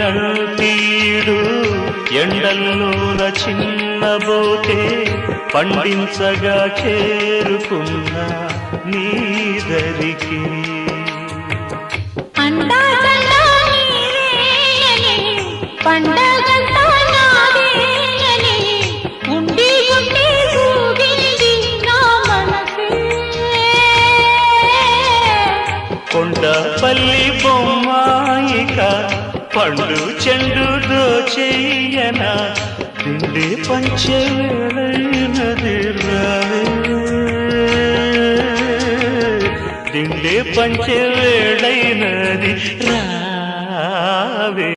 పండినంటీడు ఎండల్లోన చిన్నబోతే పండించగా చేరుకున్న నీదరికి పండగంతా నాదేనని ఉండి ఉండి ఊగింది నా మనసే. కొండపల్లి బొమ్మాయిక పండు చెండు దోచెయ్యన దిండి పంచేవేళైనది రావే, దిండి పంచేవేళైనది రావే.